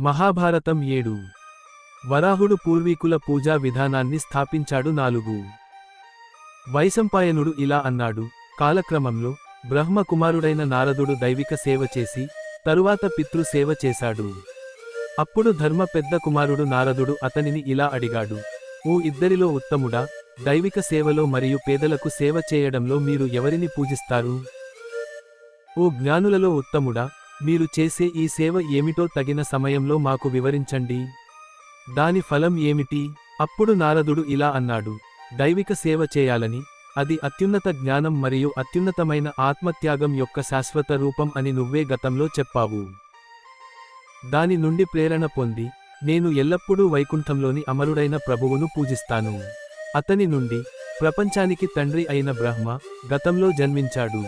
మహాభారతం 7. వరాహుడు పూర్వీకుల పూజా విధానాన్ని స్థాపించాడు. 4. వైశంపాయనుడు ఇలా అన్నాడు. కాలక్రమంలో బ్రహ్మ కుమారుడైన నారదుడు దైవిక సేవ చేసి తరువాత పితృ సేవ చేశాడు. అప్పుడు ధర్మ పెద్ద కుమారుడు నారదుడు అతనిని ఇలా అడిగాడు. ఓ ఇద్దరిలో ఉత్తముడా, దైవిక సేవలో మరియు పేదలకు సేవ చేయడంలో మీరు ఎవరిని పూజిస్తారు? ఓ జ్ఞానులలో ఉత్తముడా, మీరు చేసే ఈ సేవ ఏమిటో తగిన సమయంలో మాకు వివరించండి. దాని ఫలం ఏమిటి? అప్పుడు నారదుడు ఇలా అన్నాడు. దైవిక సేవ చేయాలని, అది అత్యున్నత జ్ఞానం మరియు అత్యున్నతమైన ఆత్మత్యాగం యొక్క శాశ్వత రూపం అని నువ్వే గతంలో చెప్పావు. దాని నుండి ప్రేరణ పొంది నేను ఎల్లప్పుడూ వైకుంఠంలోని అమరుడైన ప్రభువును పూజిస్తాను. అతని నుండి ప్రపంచానికి తండ్రి అయిన బ్రహ్మ గతంలో జన్మించాడు.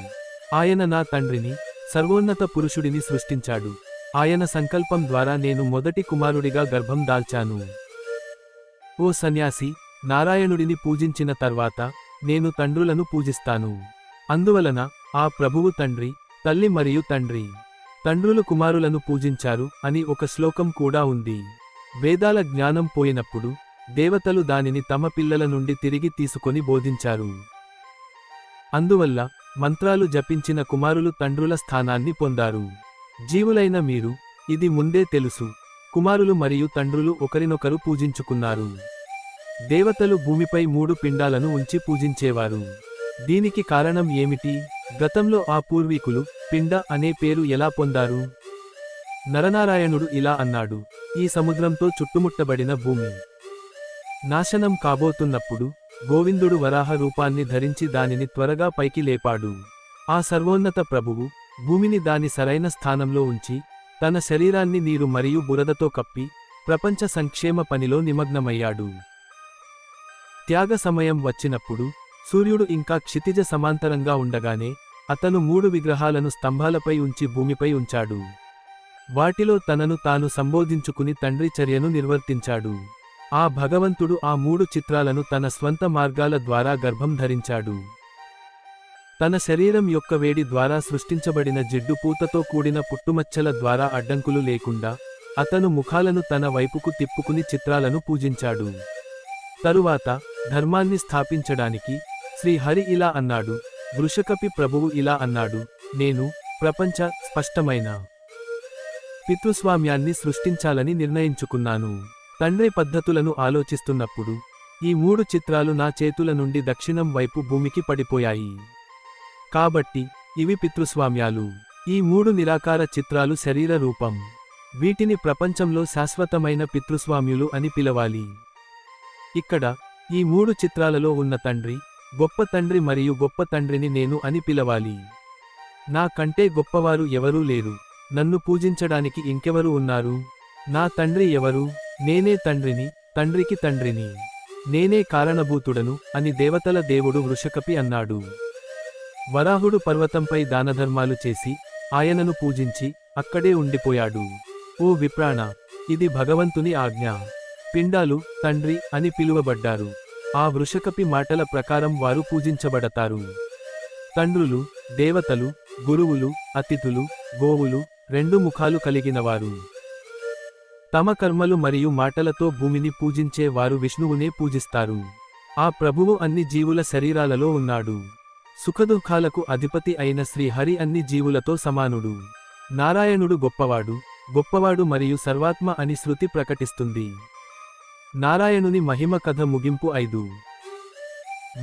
ఆయన నా తండ్రిని, సర్వోన్నత పురుషుడిని సృష్టించాడు. ఆయన సంకల్పం ద్వారా నేను మొదటి కుమారుడిగా గర్భం దాల్చాను. ఓ సన్యాసి, నారాయణుడిని పూజించిన తర్వాత నేను తండ్రులను పూజిస్తాను. అందువలన ఆ ప్రభువు తండ్రి, తల్లి మరియు తండ్రి, తండ్రులు కుమారులను పూజించారు అని ఒక శ్లోకం కూడా ఉంది. వేదాల జ్ఞానం పోయినప్పుడు దేవతలు దానిని తమ పిల్లల నుండి తిరిగి తీసుకొని బోధించారు. అందువల్ల మంత్రాలు జపించిన కుమారులు తండ్రుల స్థానాన్ని పొందారు. జీవులైన మీరు ఇది ముందే తెలుసు. కుమారులు మరియు తండ్రులు ఒకరినొకరు పూజించుకున్నారు. దేవతలు భూమిపై 3 పిండాలను ఉంచి పూజించేవారు. దీనికి కారణం ఏమిటి? గతంలో ఆ పూర్వీకులు పిండ అనే పేరు ఎలా పొందారు? నరనారాయణుడు ఇలా అన్నాడు. ఈ సముద్రంతో చుట్టుముట్టబడిన భూమి నాశనం కాబోతున్నప్పుడు గోవిందుడు వరాహ రూపాన్ని ధరించి దానిని త్వరగా పైకి లేపాడు. ఆ సర్వోన్నత ప్రభువు భూమిని దాని సరైన స్థానంలో ఉంచి తన శరీరాన్ని నీరు మరియు బురదతో కప్పి ప్రపంచ సంక్షేమ పనిలో నిమగ్నమయ్యాడు. త్యాగ సమయం వచ్చినప్పుడు సూర్యుడు ఇంకా క్షితిజ సమాంతరంగా ఉండగానే అతను 3 విగ్రహాలను స్తంభాలపై ఉంచి భూమిపై ఉంచాడు. వాటిలో తనను తాను సంబోధించుకుని తండ్రి చర్యను నిర్వర్తించాడు. ఆ భగవంతుడు ఆ 3 చిత్రాలను తన స్వంత మార్గాల ద్వారా గర్భం ధరించాడు. తన శరీరం యొక్క వేడి ద్వారా సృష్టించబడిన జిడ్డు పూతతో కూడిన పుట్టుమచ్చల ద్వారా అడ్డంకులు లేకుండా అతను ముఖాలను తన వైపుకు తిప్పుకుని చిత్రాలను పూజించాడు. తరువాత ధర్మాన్ని స్థాపించడానికి శ్రీహరి ఇలా అన్నాడు. వృషకపి ప్రభువు ఇలా అన్నాడు. నేను ప్రపంచ స్పష్టమైన పితృస్వామ్యాన్ని సృష్టించాలని నిర్ణయించుకున్నాను. తండ్రి పద్ధతులను ఆలోచిస్తున్నప్పుడు ఈ 3 చిత్రాలు నా చేతుల నుండి దక్షిణం వైపు భూమికి పడిపోయాయి. కాబట్టి ఇవి పితృస్వామ్యాలు. ఈ 3 నిరాకార చిత్రాలు శరీర రూపం. వీటిని ప్రపంచంలో శాశ్వతమైన పితృస్వామ్యులు అని పిలవాలి. ఇక్కడ ఈ 3 చిత్రాలలో ఉన్న తండ్రి, గొప్ప తండ్రి మరియు గొప్ప తండ్రిని నేను అని పిలవాలి. నా కంటే గొప్పవారు ఎవరూ లేరు. నన్ను పూజించడానికి ఇంకెవరు ఉన్నారు? నా తండ్రి ఎవరు? నేనే తండ్రిని, తండ్రికి తండ్రిని. నేనే కారణభూతుడను అని దేవతల దేవుడు వృషకపి అన్నాడు. వరాహుడు పర్వతంపై దానధర్మాలు చేసి ఆయనను పూజించి అక్కడే ఉండిపోయాడు. ఓ విప్రాణ, ఇది భగవంతుని ఆజ్ఞ. పిండాలు తండ్రి అని పిలువబడ్డారు. ఆ వృషకపి మాటల ప్రకారం వారు పూజించబడతారు. తండ్రులు, దేవతలు, గురువులు, అతిథులు, గోవులు, 2 ముఖాలు కలిగినవారు. తమ కర్మలు మరియు మాటలతో భూమిని పూజించే వారు విష్ణువునే పూజిస్తారు. ఆ ప్రభువు అన్ని జీవుల శరీరాలలో ఉన్నాడు. సుఖదుఖాలకు అధిపతి అయిన శ్రీహరి అన్ని జీవులతో సమానుడు. నారాయణుడు గొప్పవాడు మరియు సర్వాత్మ అని శృతి ప్రకటిస్తుంది. నారాయణుని మహిమ కథ ముగింపు 5.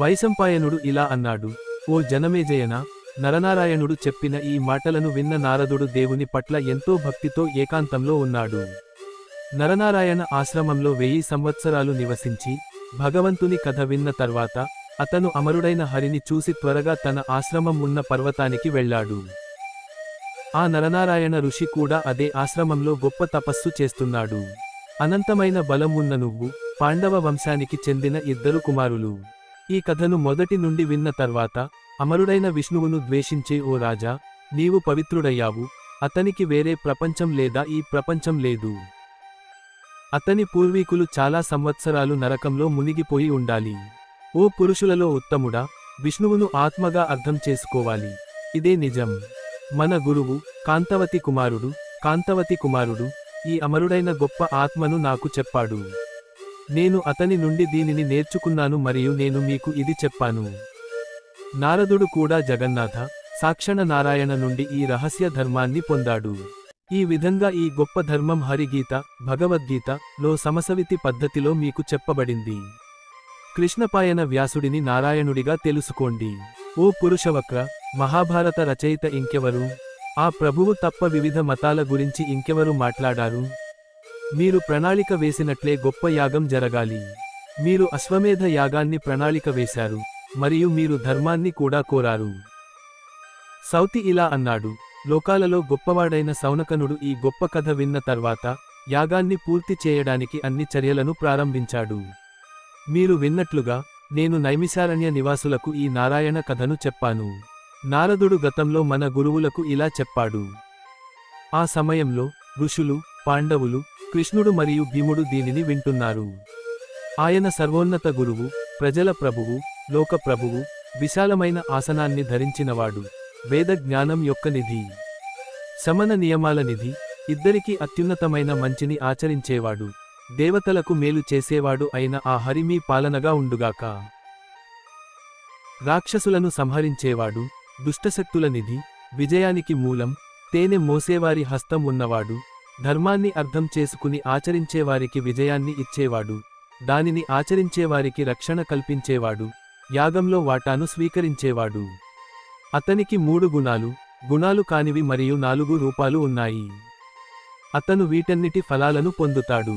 వైశంపాయనుడు ఇలా అన్నాడు. ఓ జనమేజయన, నరనారాయణుడు చెప్పిన ఈ మాటలను విన్న నారదుడు దేవుని పట్ల ఎంతో భక్తితో ఏకాంతంలో ఉన్నాడు. నరనారాయణ ఆశ్రమంలో 1000 సంవత్సరాలు నివసించి భగవంతుని కథ విన్న తర్వాత అతను అమరుడైన హరిని చూసి త్వరగా తన ఆశ్రమం ఉన్న పర్వతానికి వెళ్ళాడు. ఆ నరనారాయణ ఋషి కూడా అదే ఆశ్రమంలో గొప్ప తపస్సు చేస్తున్నాడు. అనంతమైన బలం ఉన్న నువ్వు పాండవ వంశానికి చెందిన 2 కుమారులు. ఈ కథను మొదటి నుండి విన్న తర్వాత అమరుడైన విష్ణువును ద్వేషించే ఓ రాజా, నీవు పవిత్రుడయ్యావు. అతనికి వేరే ప్రపంచం లేదా ఈ ప్రపంచం లేదు. అతని పూర్వీకులు చాలా సంవత్సరాలు నరకంలో మునిగిపోయి ఉండాలి. ఓ పురుషులలో ఉత్తముడా, విష్ణువును ఆత్మగా అర్థం చేసుకోవాలి. ఇదే నిజం. మన గురువు కాంతవతి కుమారుడు ఈ అమరుడైన గొప్ప ఆత్మను నాకు చెప్పాడు. నేను అతని నుండి దీనిని నేర్చుకున్నాను మరియు నేను మీకు ఇది చెప్పాను. నారదుడు కూడా జగన్నాథ, సాక్షణ నారాయణ నుండి ఈ రహస్య ధర్మాన్ని పొందాడు. ఈ విధంగా ఈ గొప్ప ధర్మం హరిగీత, భగవద్గీత లో సమసవితి పద్ధతిలో మీకు చెప్పబడింది. కృష్ణపాయన వ్యాసుడిని నారాయణుడిగా తెలుసుకోండి. ఓ పురుషవక్ర, మహాభారత రచయిత ఇంకెవరు? ఆ ప్రభువు తప్ప వివిధ మతాల గురించి ఇంకెవరు మాట్లాడారు? మీరు ప్రణాళిక వేసినట్లే గొప్ప యాగం జరగాలి. మీరు అశ్వమేధ యాగాన్ని ప్రణాళిక వేశారు, మరియు మీరు ధర్మాన్ని కూడా కోరారు. సౌతి ఇలా అన్నాడు: లోకాలలో గొప్పవాడైన సౌనకనుడు ఈ గొప్ప కథ విన్న తర్వాత యాగాన్ని పూర్తి చేయడానికి అన్ని చర్యలను ప్రారంభించాడు. మీరు విన్నట్లుగా నేను నైమిషారణ్య నివాసులకు ఈ నారాయణ కథను చెప్పాను. నారదుడు గతంలో మన గురువులకు ఇలా చెప్పాడు. ఆ సమయంలో ఋషులు, పాండవులు, కృష్ణుడు మరియు భీముడు దీనిని వింటున్నారు. ఆయన సర్వోన్నత గురువు, ప్రజల ప్రభువు, లోక ప్రభువు, విశాలమైన ఆసనాన్ని ధరించినవాడు, వేద జ్ఞానం యొక్క నిధి, శమన నియమాల నిధి, ఇద్దరికీ అత్యున్నతమైన మంచిని ఆచరించేవాడు, దేవతలకు మేలు చేసేవాడు అయిన ఆ హరి మీ పాలనగా ఉండుగాక. రాక్షసులను సంహరించేవాడు, దుష్టశక్తుల నిధి, విజయానికి మూలం, తేనె మోసేవారి హస్తం ఉన్నవాడు, ధర్మాన్ని అర్థం చేసుకుని ఆచరించేవారికి విజయాన్ని ఇచ్చేవాడు, దానిని ఆచరించేవారికి రక్షణ కల్పించేవాడు, యాగంలో వాటాను స్వీకరించేవాడు. అతనికి 3 గుణాలు కానివి మరియు 4 రూపాలు ఉన్నాయి. అతను వీటన్నిటి ఫలాలను పొందుతాడు.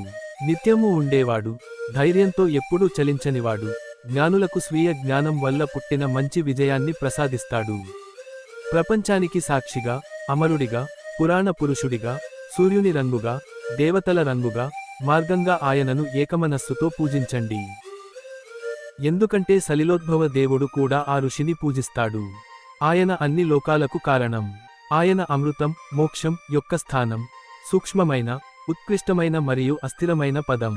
నిత్యము ఉండేవాడు, ధైర్యంతో ఎప్పుడూ చలించనివాడు, జ్ఞానులకు స్వీయ జ్ఞానం వల్ల పుట్టిన మంచి విజయాన్ని ప్రసాదిస్తాడు. ప్రపంచానికి సాక్షిగా, అమరుడిగా, పురాణ పురుషుడిగా, సూర్యుని రంగుగా, దేవతల రంగుగా, మార్గంగా ఆయనను ఏకమనస్సుతో పూజించండి. ఎందుకంటే సలిలోద్భవ దేవుడు కూడా ఆ ఋషిని పూజిస్తాడు. ఆయన అన్ని లోకాలకు కారణం. ఆయన అమృతం, మోక్షం యొక్క స్థానం, సూక్ష్మమైన, ఉత్కృష్టమైన మరియు అస్థిరమైన పదం.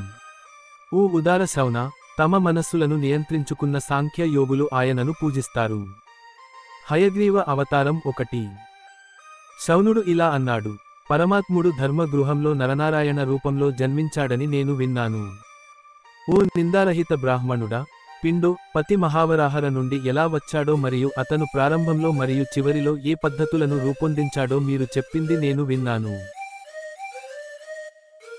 ఓ ఉదార శౌన, తమ మనస్సులను నియంత్రించుకున్న సాంఖ్య యోగులు ఆయనను పూజిస్తారు. హయగ్రీవ అవతారం 1. శౌనుడు ఇలా అన్నాడు: పరమాత్ముడు ధర్మగృహంలో నరనారాయణ రూపంలో జన్మించాడని నేను విన్నాను. ఓ నిందారహిత బ్రాహ్మణుడా, పిండో పతి మహావరాహర నుండి ఎలా వచ్చాడో మరియు అతను ప్రారంభంలో మరియు చివరిలో ఏ పద్ధతులను రూపొందించాడో మీరు చెప్పింది నేను విన్నాను.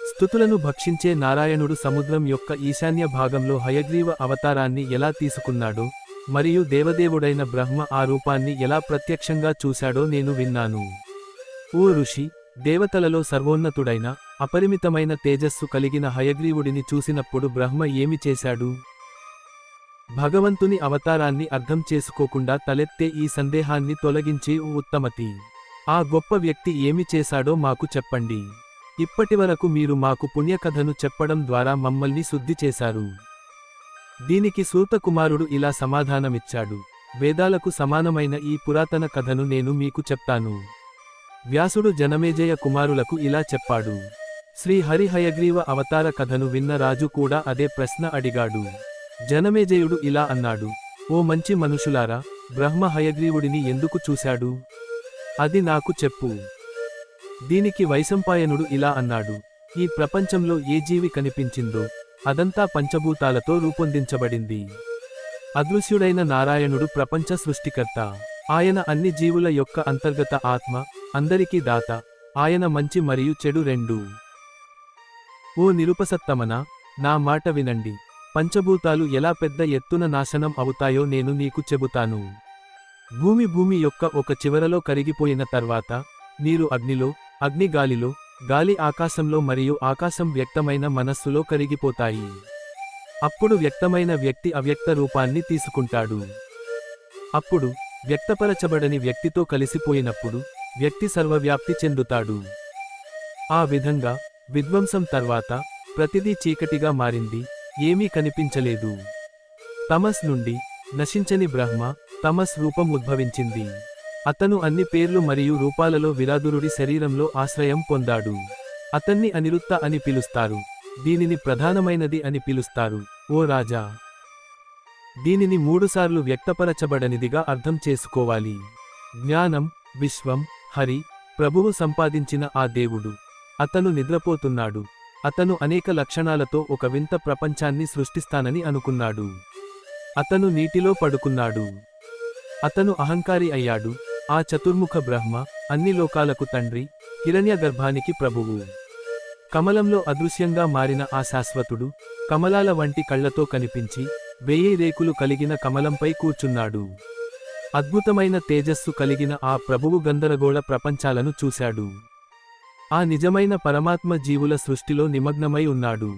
స్తుతులను భక్షించే నారాయణుడు సముద్రం యొక్క ఈశాన్య భాగంలో హయగ్రీవ అవతారాన్ని ఎలా తీసుకున్నాడో మరియు దేవదేవుడైన బ్రహ్మ ఆ రూపాన్ని ఎలా ప్రత్యక్షంగా చూశాడో నేను విన్నాను. ఓ ఋషి, దేవతలలో సర్వోన్నతుడైన, అపరిమితమైన తేజస్సు కలిగిన హయగ్రీవుడిని చూసినప్పుడు బ్రహ్మ ఏమి చేశాడు? భగవంతుని అవతారాన్ని అర్థం చేసుకోకుండా తలెత్తే ఈ సందేహాన్ని తొలగించి ఓ ఉత్తమతి, ఆ గొప్ప వ్యక్తి ఏమి చేశాడో మాకు చెప్పండి. ఇప్పటివరకు మీరు మాకు పుణ్యకథను చెప్పడం ద్వారా మమ్మల్ని శుద్ధి చేశారు. దీనికి సూత కుమారుడు ఇలా సమాధానమిచ్చాడు: వేదాలకు సమానమైన ఈ పురాతన కథను నేను మీకు చెప్తాను. వ్యాసుడు జనమేజయ కుమారులకు ఇలా చెప్పాడు. శ్రీ హరి హయగ్రీవ అవతార కథను విన్న రాజు కూడా అదే ప్రశ్న అడిగాడు. జనమేజయుడు ఇలా అన్నాడు: ఓ మంచి మనుషులారా, బ్రహ్మ హయగ్రీవుడిని ఎందుకు చూశాడు? అది నాకు చెప్పు. దీనికి వైశంపాయనుడు ఇలా అన్నాడు: ఈ ప్రపంచంలో ఏ జీవి కనిపించిందో అదంతా పంచభూతాలతో రూపొందించబడింది. అదృశ్యుడైన నారాయణుడు ప్రపంచ సృష్టికర్త. ఆయన అన్ని జీవుల యొక్క అంతర్గత ఆత్మ, అందరికీ దాత. ఆయన మంచి మరియు చెడు రెండూ. ఓ నిరుపసత్తమన, నా మాట వినండి. పంచభూతాలు ఎలా పెద్ద ఎత్తున నాశనం అవుతాయో నేను నీకు చెబుతాను. భూమి యొక్క ఒక చివరలో కరిగిపోయిన తర్వాత నీరు అగ్నిలో, అగ్ని గాలిలో, గాలి ఆకాశంలో మరియు ఆకాశం వ్యక్తమైన మనస్సులో కరిగిపోతాయి. అప్పుడు వ్యక్తమైన వ్యక్తి అవ్యక్త రూపాన్ని తీసుకుంటాడు. అప్పుడు వ్యక్తపరచబడని వ్యక్తితో కలిసిపోయినప్పుడు వ్యక్తి సర్వవ్యాప్తి చెందుతాడు. ఆ విధంగా విధ్వంసం తర్వాత ప్రతిదీ చీకటిగా మారింది, ఏమీ కనిపించలేదు. తమస్ నుండి నశించని బ్రహ్మ, తమస్ రూపం ఉద్భవించింది. అతను అన్ని పేర్లు మరియు రూపాలలో విరాదురుడి శరీరంలో ఆశ్రయం పొందాడు. అతన్ని అనిరుత్త అని పిలుస్తారు. దీనిని ప్రధానమైనది అని పిలుస్తారు. ఓ రాజా, దీనిని 3 సార్లు వ్యక్తపరచబడనిదిగా అర్థం చేసుకోవాలి. జ్ఞానం, విశ్వం, హరి, ప్రభువు సంపాదించిన ఆ దేవుడు. అతను నిద్రపోతున్నాడు. అతను అనేక లక్షణాలతో ఒక వింత ప్రపంచాన్ని సృష్టిస్తానని అనుకున్నాడు. అతను నీటిలో పడుకున్నాడు. అతను అహంకారి అయ్యాడు. ఆ చతుర్ముఖ బ్రహ్మ, అన్ని లోకాలకు తండ్రి, హిరణ్యగర్భానికి ప్రభువు, కమలంలో అదృశ్యంగా మారిన ఆ శాశ్వతుడు, కమలాల వంటి కళ్లతో కనిపించి 1000 రేకులు కలిగిన కమలంపై కూర్చున్నాడు. అద్భుతమైన తేజస్సు కలిగిన ఆ ప్రభువు గందరగోళ ప్రపంచాలను చూశాడు. ఆ నిజమైన పరమాత్మ జీవుల సృష్టిలో నిమగ్నమై ఉన్నాడు.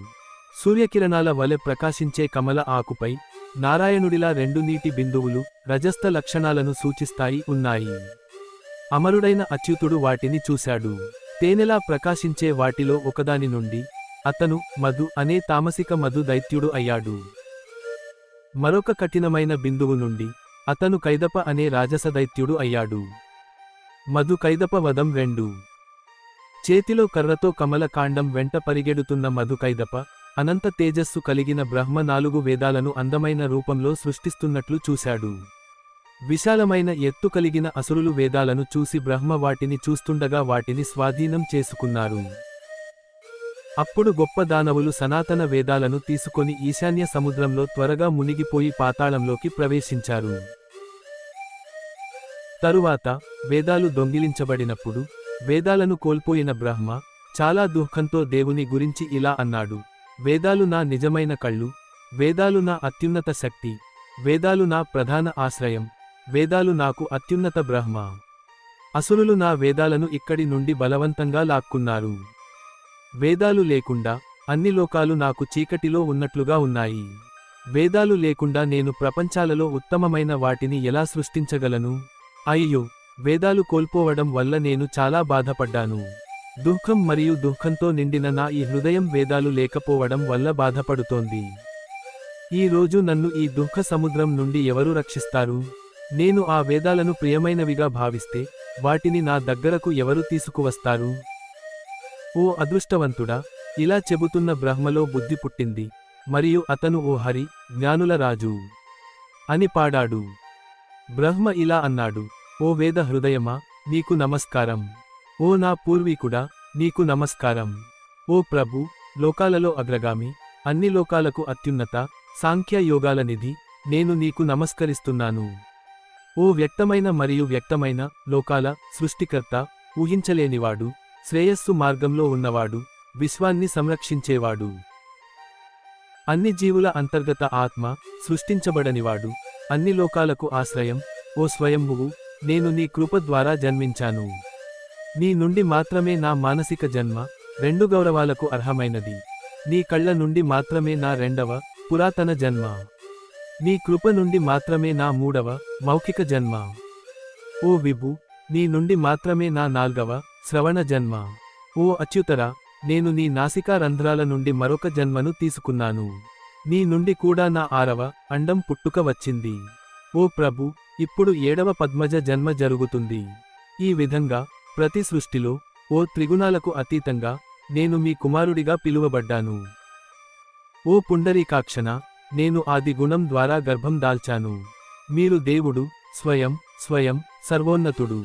సూర్యకిరణాల వలె ప్రకాశించే కమల ఆకుపై నారాయణుడిలా 2 నీటి బిందువులు రజస్థ లక్షణాలను సూచిస్తాయి ఉన్నాయి. అమరుడైన అచ్యుతుడు వాటిని చూశాడు. తేనెలా ప్రకాశించే వాటిలో ఒకదాని నుండి అతను మధు అనే తామసిక మధు దైత్యుడు అయ్యాడు. మరొక కఠినమైన బిందువు నుండి అతను కైదప అనే రాజస దైత్యుడు అయ్యాడు. మధు కైదప వధం 2. చేతిలో కర్రతో కమల కాండం వెంట పరిగెడుతున్న మధు కైదప అనంత తేజస్సు కలిగిన బ్రహ్మ 4 వేదాలను అందమైన రూపంలో సృష్టిస్తున్నట్లు చూశాడు. విశాలమైన ఎత్తు కలిగిన అసురులు వేదాలను చూసి బ్రహ్మ వాటిని చూస్తుండగా వాటిని స్వాధీనం చేసుకున్నారు. అప్పుడు గొప్ప దానవులు సనాతన వేదాలను తీసుకొని ఈశాన్య సముద్రంలో త్వరగా మునిగిపోయి పాతాళంలోకి ప్రవేశించారు. తరువాత వేదాలు దొంగిలించబడినప్పుడు వేదాలను కోల్పోయిన బ్రహ్మ చాలా దుఃఖంతో దేవుని గురించి ఇలా అన్నాడు: వేదాలు నా నిజమైన కళ్ళు, వేదాలు నా అత్యున్నత శక్తి, వేదాలు నా ప్రధాన ఆశ్రయం, వేదాలు నాకు అత్యున్నత బ్రహ్మ. అసురులు నా వేదాలను ఇక్కడి నుండి బలవంతంగా లాక్కున్నారు. వేదాలు లేకుండా అన్ని లోకాలు నాకు చీకటిలో ఉన్నట్లుగా ఉన్నాయి. వేదాలు లేకుండా నేను ప్రపంచాలలో ఉత్తమమైన వాటిని ఎలా సృష్టించగలను? అయ్యో, వేదాలు కోల్పోవడం వల్ల నేను చాలా బాధపడ్డాను. దుఃఖం మరియు దుఃఖంతో నిండిన నా ఈ హృదయం వేదాలు లేకపోవడం వల్ల బాధపడుతోంది. ఈ రోజు నన్ను ఈ దుఃఖ సముద్రం నుండి ఎవరు రక్షిస్తారు? నేను ఆ వేదాలను ప్రియమైనవిగా భావిస్తే వాటిని నా దగ్గరకు ఎవరు తీసుకువస్తారు? ఓ అదృష్టవంతుడా, ఇలా చెబుతున్న బ్రహ్మలో బుద్ధి పుట్టింది, మరియు అతను ఓ హరి, జ్ఞానుల రాజు అని పాడాడు. బ్రహ్మ ఇలా అన్నాడు: ఓ వేద హృదయమా, నీకు నమస్కారం. ఓ నా పూర్వీకుడా, నీకు నమస్కారం. ఓ ప్రభు, లోకాలలో అగ్రగామి, అన్ని లోకాలకు అత్యున్నత, సాంఖ్య యోగాల నిధి, నేను నీకు నమస్కరిస్తున్నాను. ఓ వ్యక్తమైన మరియు వ్యక్తమైన లోకాల సృష్టికర్త, ఊహించలేనివాడు, శ్రేయస్సు మార్గంలో ఉన్నవాడు, విశ్వాన్ని సంరక్షించేవాడు, అన్ని జీవుల అంతర్గత ఆత్మ, సృష్టించబడనివాడు, అన్ని లోకాలకు ఆశ్రయం, ఓ స్వయంభువు, నేను నీ కృప ద్వారా జన్మించాను. నీ నుండి మాత్రమే నా మానసిక జన్మ 2 గౌరవాలకు అర్హమైనది. నీ కళ్ళ నుండి మాత్రమే నా 2వ పురాతన జన్మ. నీ కృప నుండి మాత్రమే నా 3వ మౌఖిక జన్మ. ఓ విభు, నీ నుండి మాత్రమే నా 4వ శ్రవణ జన్మ. ఓ అచ్యుతరా, నేను నీ నాసికా రంధ్రాల నుండి మరొక జన్మను తీసుకున్నాను. నీ నుండి కూడా నా 6వ అండం పుట్టుక వచ్చింది. ఓ ప్రభు, ఇప్పుడు 7వ పద్మజ జన్మ జరుగుతుంది. ఈ విధంగా ప్రతి సృష్టిలో ఓ త్రిగుణాలకు అతీతంగా నేను మీ కుమారుడిగా పిలువబడ్డాను. ఓ పుండరీకాక్షణ, నేను ఆది గుణం ద్వారా గర్భం దాల్చాను. మీరు దేవుడు, స్వయం సర్వోన్నతుడు.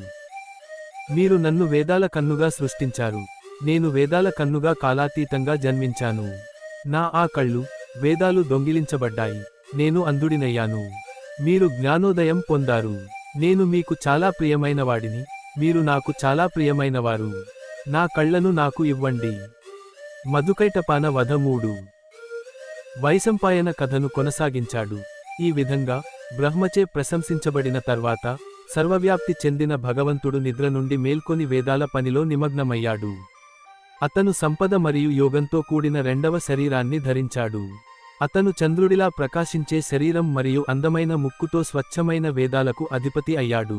మీరు నన్ను వేదాల కన్నుగా సృష్టించారు. నేను వేదాల కన్నుగా కాలాతీతంగా జన్మించాను. నా ఆ కళ్ళు, వేదాలు దొంగిలించబడ్డాయి. నేను అంధుడినయ్యాను. మీరు జ్ఞానోదయం పొందారు. నేను మీకు చాలా ప్రియమైనవాడిని, మీరు నాకు చాలా ప్రియమైనవారు. నా కళ్లను నాకు ఇవ్వండి. మధుకైటపాన వధ 3. వైశంపాయన కథను కొనసాగించాడు. ఈ విధంగా బ్రహ్మచే ప్రశంసించబడిన తర్వాత సర్వవ్యాప్తి చెందిన భగవంతుడు నిద్ర నుండి మేల్కొని వేదాల పనిలో నిమగ్నమయ్యాడు. అతను సంపద మరియు యోగంతో కూడిన 2వ శరీరాన్ని ధరించాడు. అతను చంద్రుడిలా ప్రకాశించే శరీరం మరియు అందమైన ముక్కుతో స్వచ్ఛమైన వేదాలకు అధిపతి అయ్యాడు.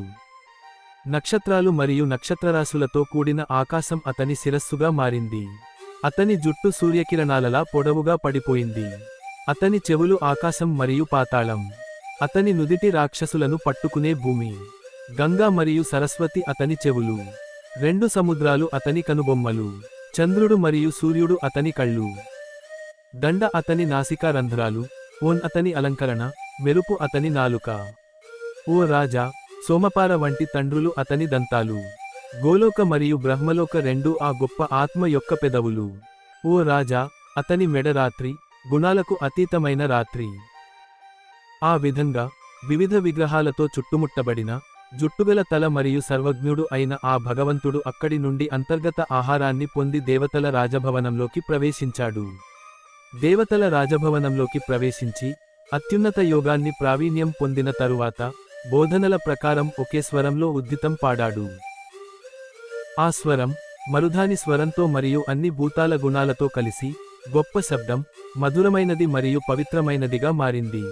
నక్షత్రాలు మరియు నక్షత్రరాశులతో కూడిన ఆకాశం అతని శిరస్సుగా మారింది. అతని జుట్టు సూర్యకిరణాలలా పొడవుగా పడిపోయింది. అతని చెవులు ఆకాశం మరియు పాతాళం. అతని నుదిటి రాక్షసులను పట్టుకునే భూమి. గంగా మరియు సరస్వతి అతని చెవులు. 2 సముద్రాలు అతని కనుబొమ్మలు. చంద్రుడు మరియు సూర్యుడు అతని కళ్ళు. దండ అతని నాసికా రంధ్రాలు. ఓన్ అతని అలంకరణ. మెరుపు అతని నాలుక. ఓ రాజా, సోమపార వంటి తండ్రులు అతని దంతాలు. గోలోక మరియు బ్రహ్మలోక రెండూ ఆ గొప్ప ఆత్మ యొక్క పెదవులు. ఓ రాజా, అతని మెడ రాత్రి, గుణాలకు అతీతమైన రాత్రి. ఆ విధంగా వివిధ విగ్రహాలతో చుట్టుముట్టబడిన, జుట్టుగల తల మరియు సర్వజ్ఞుడు అయిన ఆ భగవంతుడు అక్కడి నుండి అంతర్గత ఆహారాన్ని పొంది దేవతల రాజభవనంలోకి ప్రవేశించాడు. దేవతల రాజభవనంలోకి ప్రవేశించి, అత్యున్నత యోగాన్ని ప్రావీణ్యం పొందిన తరువాత, బోధనల ప్రకారం ఒకే స్వరంలో ఉద్దితం పాడాడు. ఆ స్వరం, మరుధాని స్వరంతో మరియు అన్ని భూతాల గుణాలతో కలిసి, గొప్ప శబ్దం, మధురమైనది మరియు పవిత్రమైనదిగా మారింది.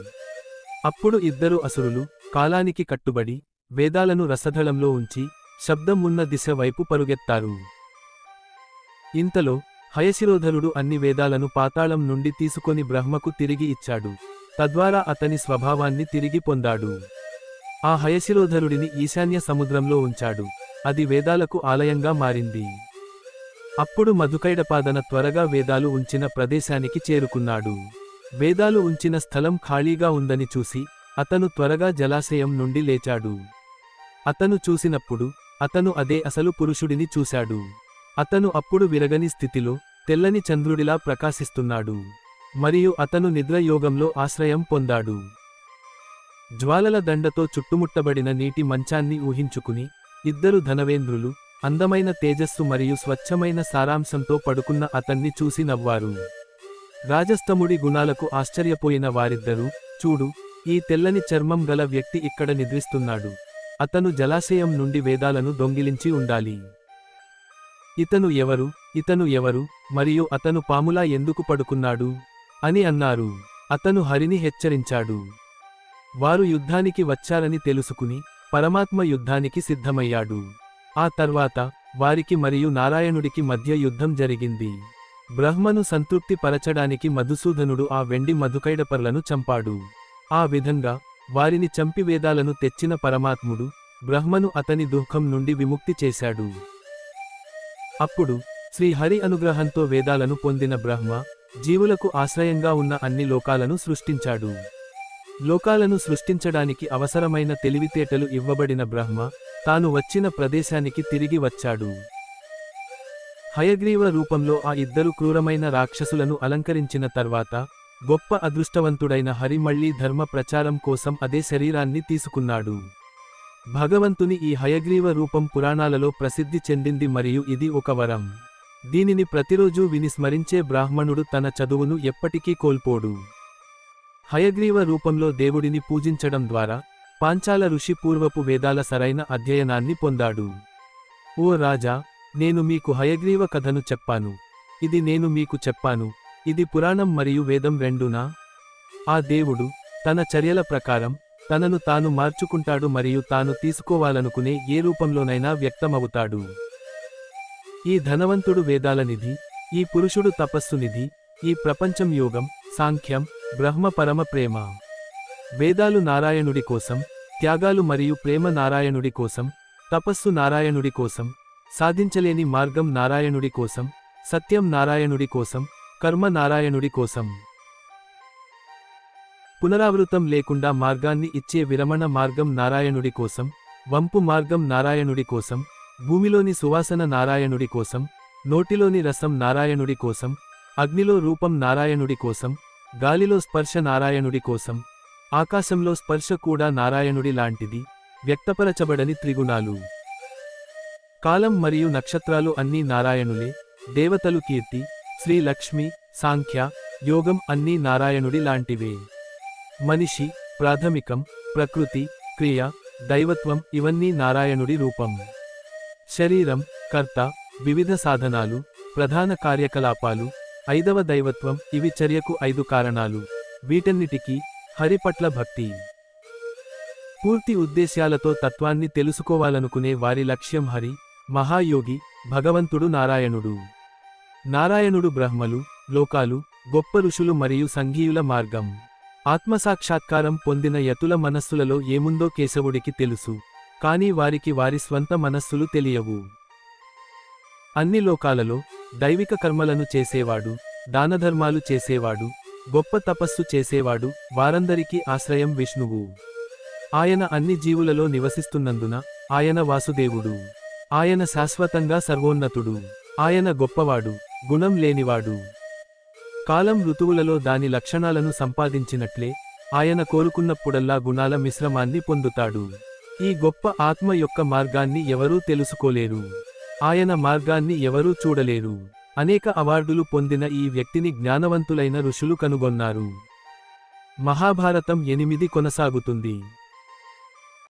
అప్పుడు ఇద్దరు అసురులు, కాలానికి కట్టుబడి, వేదాలను రసధళంలో ఉంచి, శబ్దం ఉన్న దిశ వైపు పరుగెత్తారు. ఇంతలో, హయశిరోధరుడు అన్ని వేదాలను పాతాళం నుండి తీసుకొని బ్రహ్మకు తిరిగి ఇచ్చాడు. తద్వారా అతని స్వభావాన్ని తిరిగి పొందాడు. ఆ హయశిరోధరుడిని ఈశాన్య సముద్రంలో ఉంచాడు. అది వేదాలకు ఆలయంగా మారింది. అప్పుడు మధుకైడపాదన త్వరగా వేదాలు ఉంచిన ప్రదేశానికి చేరుకున్నాడు. వేదాలు ఉంచిన స్థలం ఖాళీగా ఉందని చూసి, అతను త్వరగా జలాశయం నుండి లేచాడు. అతను చూసినప్పుడు, అతను అదే అసలు పురుషుడిని చూశాడు. అతను అప్పుడు విరగని స్థితిలో, తెల్లని చంద్రుడిలా ప్రకాశిస్తున్నాడు. మరియు అతను నిద్రయోగంలో ఆశ్రయం పొందాడు. జ్వాలల దండతో చుట్టుముట్టబడిన నీటి మంచాన్ని ఊహించుకుని, ఇద్దరు ధనవేంద్రులు, అందమైన తేజస్సు మరియు స్వచ్ఛమైన సారాంశంతో పడుకున్న అతన్ని చూసి నవ్వారు. రాజస్తముడి గుణాలకు ఆశ్చర్యపోయిన వారిద్దరూ, చూడు, ఈ తెల్లని చర్మం గల వ్యక్తి ఇక్కడ నిద్రిస్తున్నాడు. అతను జలాశయం నుండి వేదాలను దొంగిలించి ఉండాలి. ఇతను ఎవరు, ఇతను ఎవరు, మరియు అతను పాములా ఎందుకు పడుకున్నాడు అని అన్నారు. అతను హరిని హెచ్చరించాడు. వారు యుద్ధానికి వచ్చారని తెలుసుకుని, పరమాత్మ యుద్ధానికి సిద్ధమయ్యాడు. ఆ తర్వాత, వారికి మరియు నారాయణుడికి మధ్య యుద్ధం జరిగింది. బ్రహ్మను సంతృప్తి పరచడానికి మధుసూదనుడు ఆ వెండి మధుకైడపర్లను చంపాడు. ఆ విధంగా, వారిని చంపి వేదాలను తెచ్చిన పరమాత్ముడు, బ్రహ్మను అతని దుఃఖం నుండి విముక్తి చేశాడు. అప్పుడు, శ్రీహరి అనుగ్రహంతో వేదాలను పొందిన బ్రహ్మ, జీవులకు ఆశ్రయంగా ఉన్న అన్ని లోకాలను సృష్టించాడు. లోకాలను సృష్టించడానికి అవసరమైన తెలివితేటలు ఇవ్వబడిన బ్రహ్మ, తాను వచ్చిన ప్రదేశానికి తిరిగి వచ్చాడు. హయగ్రీవ రూపంలో ఆ ఇద్దరు క్రూరమైన రాక్షసులను అలంకరించిన తర్వాత, గొప్ప అదృష్టవంతుడైన హరి మళ్లీ ధర్మ ప్రచారం కోసం అదే శరీరాన్ని తీసుకున్నాడు. భగవంతుని ఈ హయగ్రీవ రూపం పురాణాలలో ప్రసిద్ధి చెందింది మరియు ఇది ఒక వరం. దీనిని ప్రతిరోజూ విని స్మరించే బ్రాహ్మణుడు తన చదువును ఎప్పటికీ కోల్పోడు. హయగ్రీవ రూపంలో దేవుడిని పూజించడం ద్వారా, పాంచాల ఋషి పూర్వపు వేదాల సరైన అధ్యయనాన్ని పొందాడు. ఓ రాజా, నేను మీకు హయగ్రీవ కథను చెప్పాను. ఇది నేను మీకు చెప్పాను. ఇది పురాణం మరియు వేదం రెండునా? ఆ దేవుడు, తన చర్యల ప్రకారం, తనను తాను మార్చుకుంటాడు మరియు తాను తీసుకోవాలనుకునే ఏ రూపంలోనైనా వ్యక్తమవుతాడు. ఈ ధనవంతుడు వేదాల నిధి, ఈ పురుషుడు తపస్సు నిధి, ఈ ప్రపంచం యోగం, సాంఖ్యం, బ్రహ్మ పరమ ప్రేమ. వేదాలు నారాయణుడి కోసం, త్యాగాలు మరియు ప్రేమ నారాయణుడి కోసం, తపస్సు నారాయణుడి కోసం, సాధించలేని మార్గం నారాయణుడి కోసం, సత్యం నారాయణుడి కోసం, కర్మ నారాయణుడి కోసం, పునరావృతం లేకుండా మార్గాన్ని ఇచ్చే విరమణ మార్గం నారాయణుడి కోసం, వంపు మార్గం నారాయణుడి కోసం, భూమిలోని సువాసన నారాయణుడి కోసం, నోటిలోని రసం నారాయణుడి కోసం, అగ్నిలో రూపం నారాయణుడి కోసం, గాలిలో స్పర్శ నారాయణుడి కోసం, ఆకాశంలో స్పర్శ కూడా నారాయణుడి లాంటిది, వ్యక్తపరచబడని త్రిగుణాలు. కాలం మరియు నక్షత్రాలు అన్నీ నారాయణులే, దేవతలు కీర్తి, శ్రీ లక్ష్మి, సాంఖ్య, యోగం అన్నీ నారాయణుడి లాంటివే. మనిషి, ప్రాథమికం, ప్రకృతి, క్రియ, దైవత్వం ఇవన్నీ నారాయణుడి రూపం. శరీరం, కర్త, వివిధ సాధనాలు, ప్రధాన కార్యకలాపాలు, ఐదవ దైవత్వం ఇవి చర్యకు 5 కారణాలు. వీటన్నిటికీ హరి పట్ల భక్తి. పూర్తి ఉద్దేశ్యాలతో తత్వాన్ని తెలుసుకోవాలనుకునే వారి లక్ష్యం హరి, మహాయోగి, భగవంతుడు నారాయణుడు. నారాయణుడు బ్రహ్మలు, లోకాలు, గొప్ప ఋషులు మరియు సంఘీయుల మార్గం. ఆత్మసాక్షాత్కారం పొందిన యతుల మనస్సులలో ఏముందో కేశవుడికి తెలుసు, కానీ వారికి వారి స్వంత మనస్సులు తెలియవు. అన్ని లోకాలలో, దైవిక కర్మలను చేసేవాడు, దానధర్మాలు చేసేవాడు, గొప్ప తపస్సు చేసేవాడు, వారందరికీ ఆశ్రయం విష్ణువు. ఆయన అన్ని జీవులలో నివసిస్తున్నందున, ఆయన వాసుదేవుడు. ఆయన శాశ్వతంగా సర్వోన్నతుడు. ఆయన గొప్పవాడు, గుణం లేనివాడు. కాలం ఋతువులలో దాని లక్షణాలను సంపాదించినట్లే ఆయన కోరుకున్నప్పుడల్లా గుణాల మిశ్రమాన్ని పొందుతాడు. ఈ గొప్ప ఆత్మ యొక్క మార్గాన్ని ఎవరూ తెలుసుకోలేరు. ఆయన మార్గాన్ని ఎవరూ చూడలేరు. అనేక అవార్డులు పొందిన ఈ వ్యక్తిని జ్ఞానవంతులైన ఋషులు కనుగొన్నారు. మహాభారతం 8 కొనసాగుతుంది.